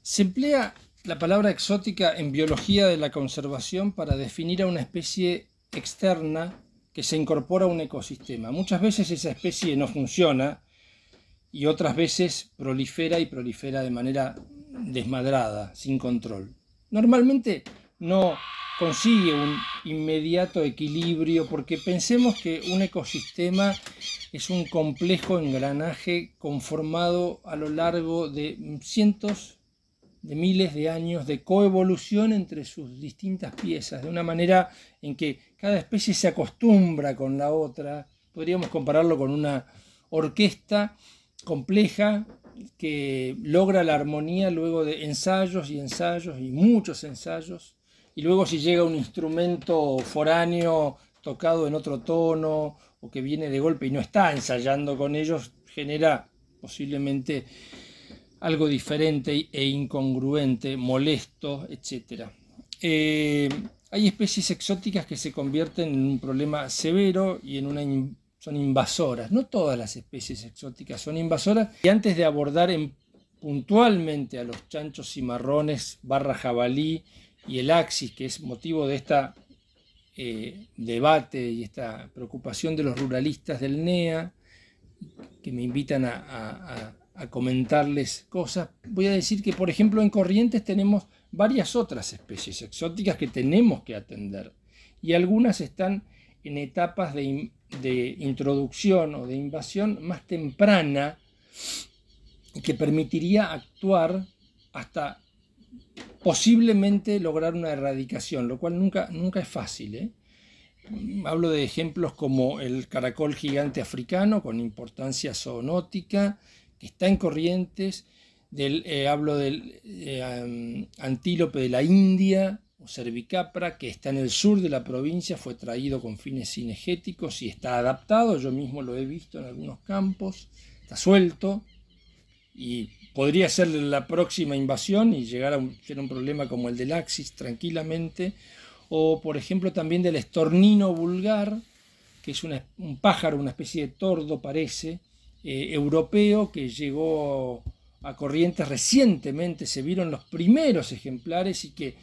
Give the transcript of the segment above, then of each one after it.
Se emplea la palabra exótica en biología de la conservación para definir a una especie externa que se incorpora a un ecosistema. Muchas veces esa especie no funciona y otras veces prolifera y prolifera de manera desmadrada, sin control. Normalmente no consigue un inmediato equilibrio porque pensemos que un ecosistema es un complejo engranaje conformado a lo largo de cientos de miles de años de coevolución entre sus distintas piezas, de una manera en que cada especie se acostumbra con la otra. Podríamos compararlo con una orquesta compleja que logra la armonía luego de ensayos y ensayos y muchos ensayos, y luego si llega un instrumento foráneo tocado en otro tono o que viene de golpe y no está ensayando con ellos, genera posiblemente algo diferente e incongruente, molesto, etc. Hay especies exóticas que se convierten en un problema severo y son invasoras. No todas las especies exóticas son invasoras. Y antes de abordar puntualmente a los chanchos cimarrones / jabalí y el axis, que es motivo de esta debate y esta preocupación de los ruralistas del NEA, que me invitan a comentarles cosas, voy a decir que, por ejemplo, en Corrientes tenemos varias otras especies exóticas que tenemos que atender, y algunas están en etapas de introducción o de invasión más temprana, que permitiría actuar hasta posiblemente lograr una erradicación, lo cual nunca es fácil, ¿eh? Hablo de ejemplos como el caracol gigante africano, con importancia zoonótica, que está en Corrientes. Hablo del antílope de la India, o cervicapra, que está en el sur de la provincia, fue traído con fines cinegéticos y está adaptado. Yo mismo lo he visto en algunos campos, está suelto y podría ser la próxima invasión y llegar a ser un problema como el del axis tranquilamente. O, por ejemplo, también del estornino vulgar, que es un pájaro, una especie de tordo, parece, europeo, que llegó a Corrientes recientemente. Se vieron los primeros ejemplares y que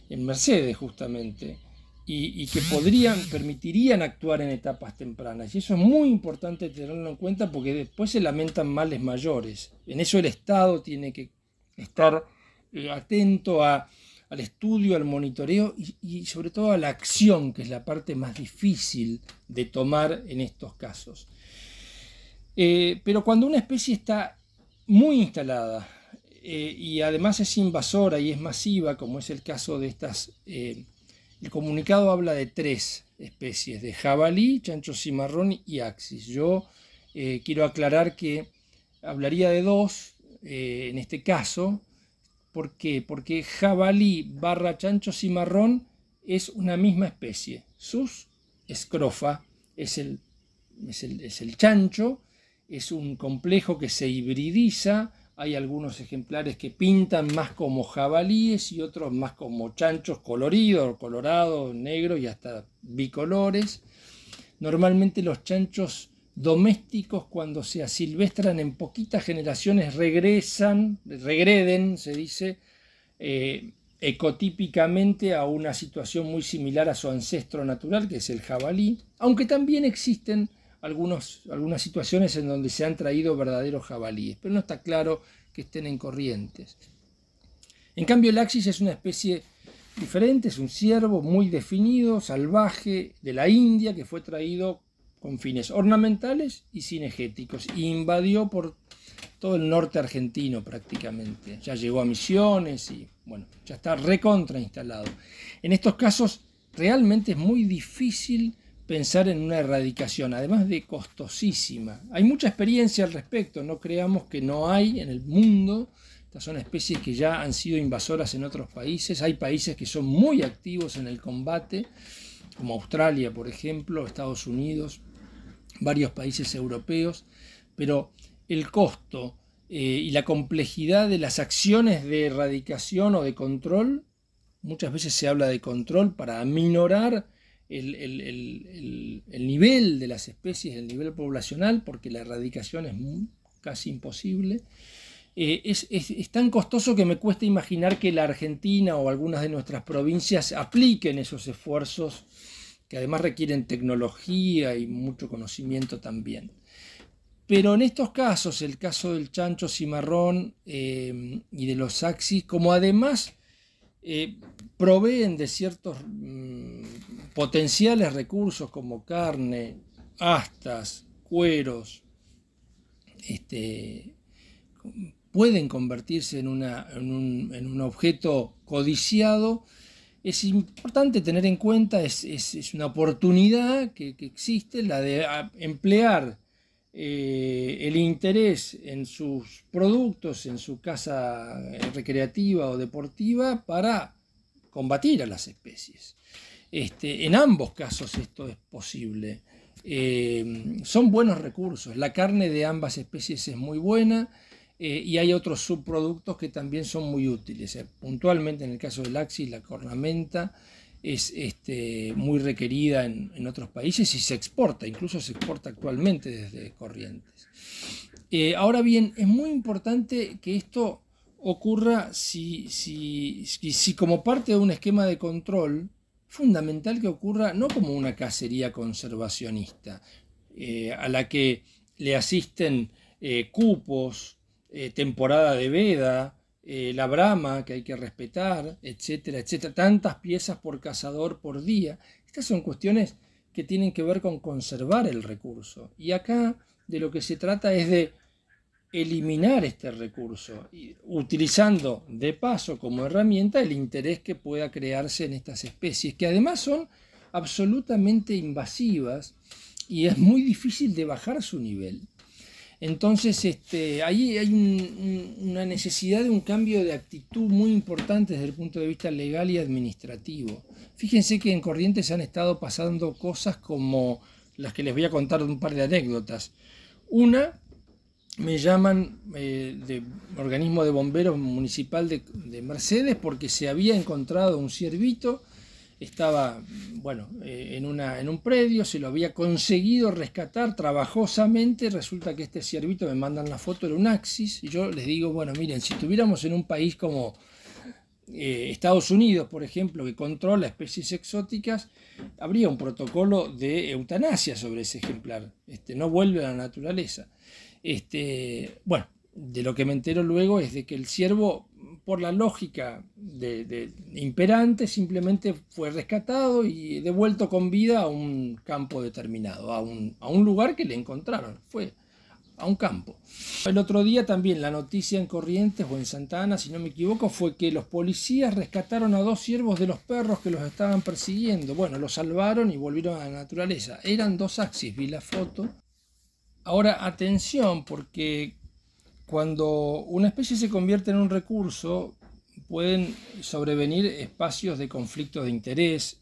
en Mercedes justamente, y que permitirían actuar en etapas tempranas. Y eso es muy importante tenerlo en cuenta porque después se lamentan males mayores. En eso el Estado tiene que estar atento al estudio, al monitoreo y sobre todo a la acción, que es la parte más difícil de tomar en estos casos. Pero cuando una especie está muy instalada y además es invasora y es masiva, como es el caso de estas, el comunicado habla de 3 especies, de jabalí, chancho cimarrón y axis. Yo quiero aclarar que hablaría de 2 en este caso. ¿Por qué? Porque jabalí / chancho cimarrón es una misma especie. Sus escrofa es el chancho, es un complejo que se hibridiza. Hay algunos ejemplares que pintan más como jabalíes y otros más como chanchos coloridos, colorados, negros y hasta bicolores. Normalmente los chanchos domésticos, cuando se asilvestran en poquitas generaciones, regreden, se dice, ecotípicamente a una situación muy similar a su ancestro natural, que es el jabalí, aunque también existen algunas situaciones en donde se han traído verdaderos jabalíes, pero no está claro que estén en Corrientes. En cambio, el axis es una especie diferente, es un ciervo muy definido, salvaje, de la India, que fue traído con fines ornamentales y cinegéticos, y invadió por todo el norte argentino prácticamente. Ya llegó a Misiones y bueno, ya está recontra instalado. En estos casos realmente es muy difícil pensar en una erradicación, además de costosísima. Hay mucha experiencia al respecto, no creamos que no hay en el mundo. Estas son especies que ya han sido invasoras en otros países. Hay países que son muy activos en el combate, como Australia, por ejemplo, Estados Unidos, varios países europeos, pero el costo y la complejidad de las acciones de erradicación o de control, muchas veces se habla de control para aminorar el nivel de las especies, el nivel poblacional, porque la erradicación es casi imposible. Es tan costoso que me cuesta imaginar que la Argentina o algunas de nuestras provincias apliquen esos esfuerzos que además requieren tecnología y mucho conocimiento también. Pero en estos casos, el caso del chancho cimarrón y de los axis, como además proveen de ciertos potenciales recursos como carne, astas, cueros, pueden convertirse en un objeto codiciado. Es importante tener en cuenta, es una oportunidad que existe, la de emplear el interés en sus productos, en su casa recreativa o deportiva, para combatir a las especies. En ambos casos esto es posible. Son buenos recursos. La carne de ambas especies es muy buena. Y hay otros subproductos que también son muy útiles. Puntualmente en el caso del axis, la cornamenta es muy requerida en otros países y se exporta, incluso se exporta actualmente desde Corrientes. Ahora bien, es muy importante que esto ocurra si como parte de un esquema de control, fundamental que ocurra no como una cacería conservacionista, a la que le asisten cupos, temporada de veda, la brama que hay que respetar, etcétera, etcétera. Tantas piezas por cazador por día. Estas son cuestiones que tienen que ver con conservar el recurso. Y acá de lo que se trata es de eliminar este recurso, utilizando de paso como herramienta el interés que pueda crearse en estas especies, que además son absolutamente invasivas y es muy difícil de bajar su nivel. Entonces, ahí hay una necesidad de un cambio de actitud muy importante desde el punto de vista legal y administrativo. Fíjense que en Corrientes han estado pasando cosas como las que les voy a contar, un par de anécdotas. Una, me llaman de organismo de bomberos municipal de Mercedes porque se había encontrado un ciervito. Estaba, bueno, en un predio, se lo había conseguido rescatar trabajosamente. Resulta que este ciervito, me mandan la foto, era un axis, y yo les digo, bueno, miren, si estuviéramos en un país como Estados Unidos, por ejemplo, que controla especies exóticas, habría un protocolo de eutanasia sobre ese ejemplar. No vuelve a la naturaleza. Bueno, de lo que me entero luego es de que el ciervo, por la lógica imperante, simplemente fue rescatado y devuelto con vida a un campo determinado, a un lugar que le encontraron, fue a un campo. El otro día también la noticia en Corrientes o en Santa Ana, si no me equivoco, fue que los policías rescataron a 2 ciervos de los perros que los estaban persiguiendo. Bueno, los salvaron y volvieron a la naturaleza. Eran 2 axis, vi la foto. Ahora, atención, porque cuando una especie se convierte en un recurso, pueden sobrevenir espacios de conflicto de interés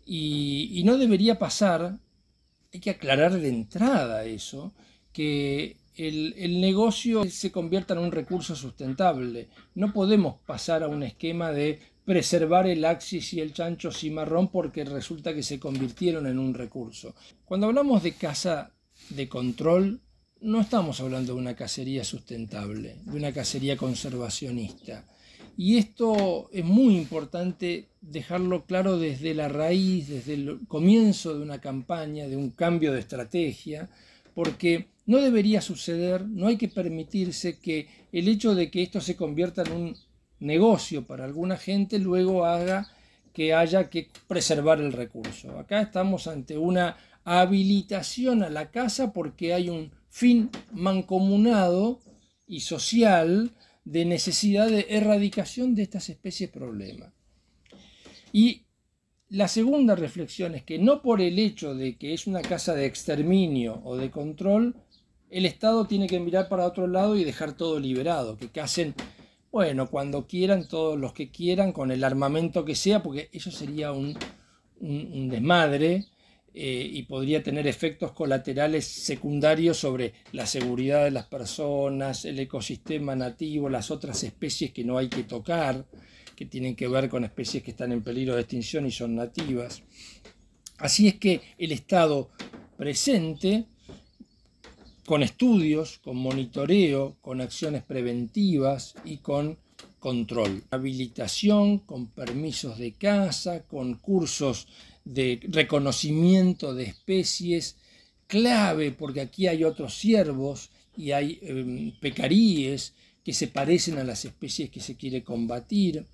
y no debería pasar, hay que aclarar de entrada eso, que el negocio se convierta en un recurso sustentable. No podemos pasar a un esquema de preservar el axis y el chancho cimarrón porque resulta que se convirtieron en un recurso. Cuando hablamos de caza de control, no estamos hablando de una cacería sustentable, de una cacería conservacionista. Y esto es muy importante dejarlo claro desde la raíz, desde el comienzo de una campaña, de un cambio de estrategia, porque no debería suceder, no hay que permitirse que el hecho de que esto se convierta en un negocio para alguna gente luego haga que haya que preservar el recurso. Acá estamos ante una habilitación a la caza porque hay un fin mancomunado y social de necesidad de erradicación de estas especies problema. Y la segunda reflexión es que no por el hecho de que es una caza de exterminio o de control, el Estado tiene que mirar para otro lado y dejar todo liberado, que cacen, bueno, cuando quieran, todos los que quieran, con el armamento que sea, porque eso sería un desmadre. Y podría tener efectos colaterales secundarios sobre la seguridad de las personas, el ecosistema nativo, las otras especies que no hay que tocar, que tienen que ver con especies que están en peligro de extinción y son nativas. Así es que el Estado presente con estudios, con monitoreo, con acciones preventivas y con control. Habilitación, con permisos de caza, con cursos de reconocimiento de especies, clave porque aquí hay otros ciervos y hay pecaríes que se parecen a las especies que se quiere combatir.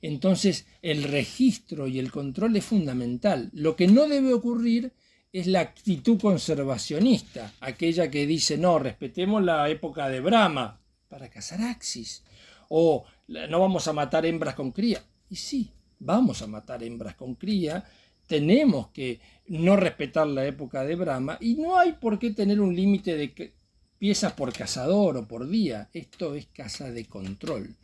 Entonces el registro y el control es fundamental. Lo que no debe ocurrir es la actitud conservacionista, aquella que dice, no, respetemos la época de Brahma para cazar axis, o no vamos a matar hembras con cría. Y sí, vamos a matar hembras con cría, tenemos que no respetar la época de Brahma y no hay por qué tener un límite de piezas por cazador o por día. Esto es caza de control.